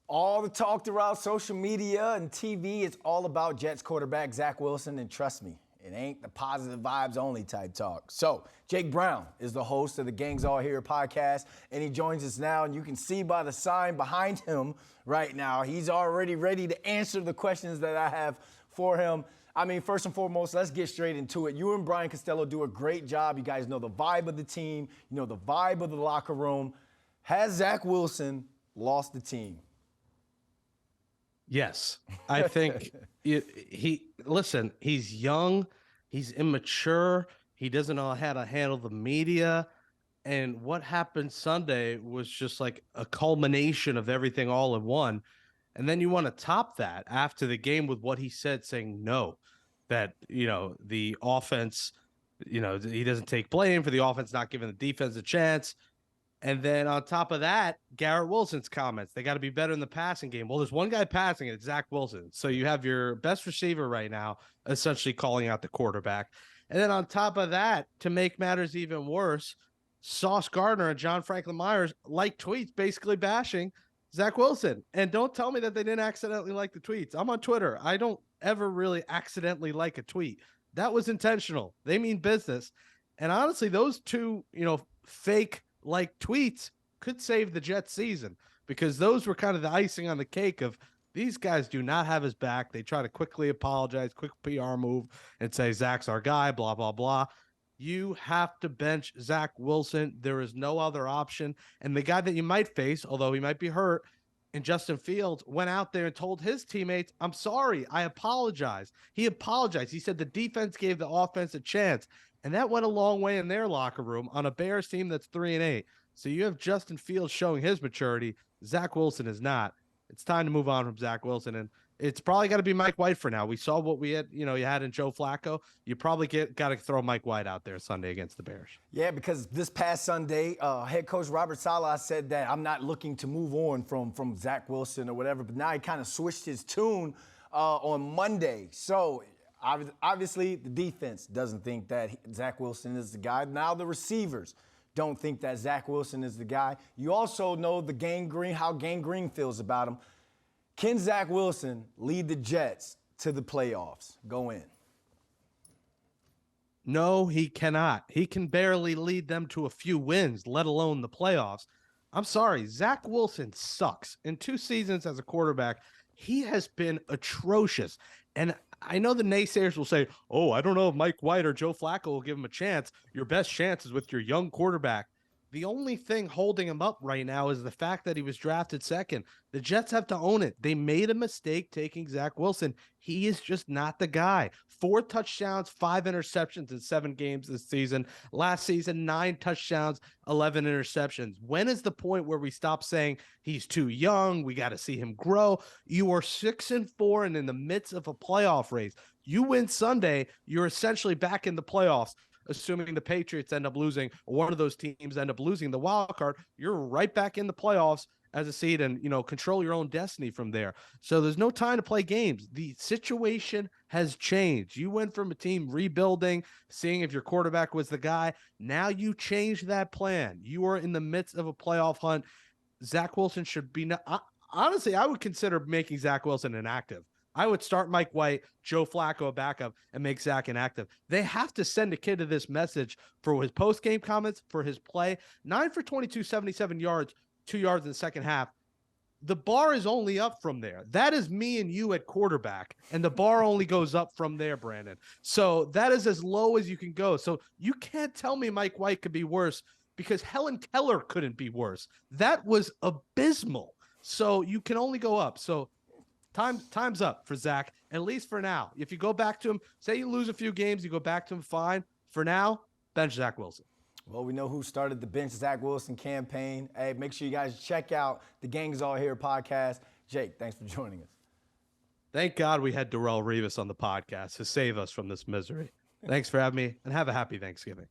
All the talk throughout social media and TV is all about Jets quarterback Zach Wilson, and trust me, it ain't the positive vibes only type talk. So, Jake Brown is the host of the Gangs All Here podcast, and he joins us now, and you can see by the sign behind him right now, he's already ready to answer the questions that I have for him. I mean, first and foremost, let's get straight into it. You and Brian Costello do a great job. You guys know the vibe of the team, you know the vibe of the locker room. Has Zach Wilson lost the team? Yes, I think he's young, he's immature, he doesn't know how to handle the media. And what happened Sunday was just like a culmination of everything all in one. And then you want to top that after the game with what he said, saying no, that, the offense, he doesn't take blame for the offense not giving the defense a chance. And then on top of that, Garrett Wilson's comments, they got to be better in the passing game. Well, there's one guy passing, it's Zach Wilson. So you have your best receiver right now essentially calling out the quarterback. And then on top of that, to make matters even worse, Sauce Gardner and John Franklin Myers like tweets basically bashing Zach Wilson. And don't tell me that they didn't accidentally like the tweets. I'm on Twitter. I don't ever really accidentally like a tweet. That was intentional. They mean business. And honestly, those two, fake like tweets could save the Jets season, because those were kind of the icing on the cake of these guys do not have his back. They try to quickly apologize, quick PR move and say, Zach's our guy, blah, blah, blah. You have to bench Zach Wilson. There is no other option. And the guy that you might face, although he might be hurt, and Justin Fields went out there and told his teammates, I'm sorry, I apologize. He apologized. He said the defense gave the offense a chance. And that went a long way in their locker room on a Bears team that's 3-8. So you have Justin Fields showing his maturity. Zach Wilson is not. It's time to move on from Zach Wilson. And it's probably got to be Mike White for now. We saw what we had, you had in Joe Flacco. You probably got to throw Mike White out there Sunday against the Bears. Yeah, because this past Sunday, head coach Robert Saleh said that I'm not looking to move on from Zach Wilson or whatever. But now he kind of switched his tune on Monday. So obviously, the defense doesn't think that Zach Wilson is the guy. Now the receivers don't think that Zach Wilson is the guy. You also know how Gang Green feels about him. Can Zach Wilson lead the Jets to the playoffs? Go in. No, he cannot. He can barely lead them to a few wins, let alone the playoffs. I'm sorry, Zach Wilson sucks. In 2 seasons as a quarterback, he has been atrocious. And I know the naysayers will say, oh, I don't know if Mike White or Joe Flacco will give him a chance. Your best chance is with your young quarterback. The only thing holding him up right now is the fact that he was drafted second. The Jets have to own it. They made a mistake taking Zach Wilson. He is just not the guy. 4 touchdowns, 5 interceptions in 7 games this season. Last season, 9 touchdowns, 11 interceptions. When is the point where we stop saying he's too young? We got to see him grow. You are 6-4 and in the midst of a playoff race. You win Sunday, you're essentially back in the playoffs. Assuming the Patriots end up losing, or one of those teams end up losing the wild card, you're right back in the playoffs as a seed and, control your own destiny from there. So there's no time to play games. The situation has changed. You went from a team rebuilding, seeing if your quarterback was the guy. Now you change that plan. You are in the midst of a playoff hunt. Zach Wilson should be honestly, I would consider making Zach Wilson inactive. I would start Mike White, Joe Flacco a backup, and make Zach inactive. They have to send a kid to this message for his post-game comments, for his play. 9 for 22, 77 yards, 2 yards in the second half. The bar is only up from there. That is me and you at quarterback, and the bar only goes up from there, Brandon. So that is as low as you can go. So you can't tell me Mike White could be worse, because Helen Keller couldn't be worse. That was abysmal. So you can only go up. So Time's up for Zach, at least for now. If you go back to him, say you lose a few games, you go back to him, fine. For now, bench Zach Wilson. Well, we know who started the Bench Zach Wilson campaign. Hey, make sure you guys check out the Gangs All Here podcast. Jake, thanks for joining us. Thank God we had Darrelle Revis on the podcast to save us from this misery. Thanks for having me, and have a happy Thanksgiving.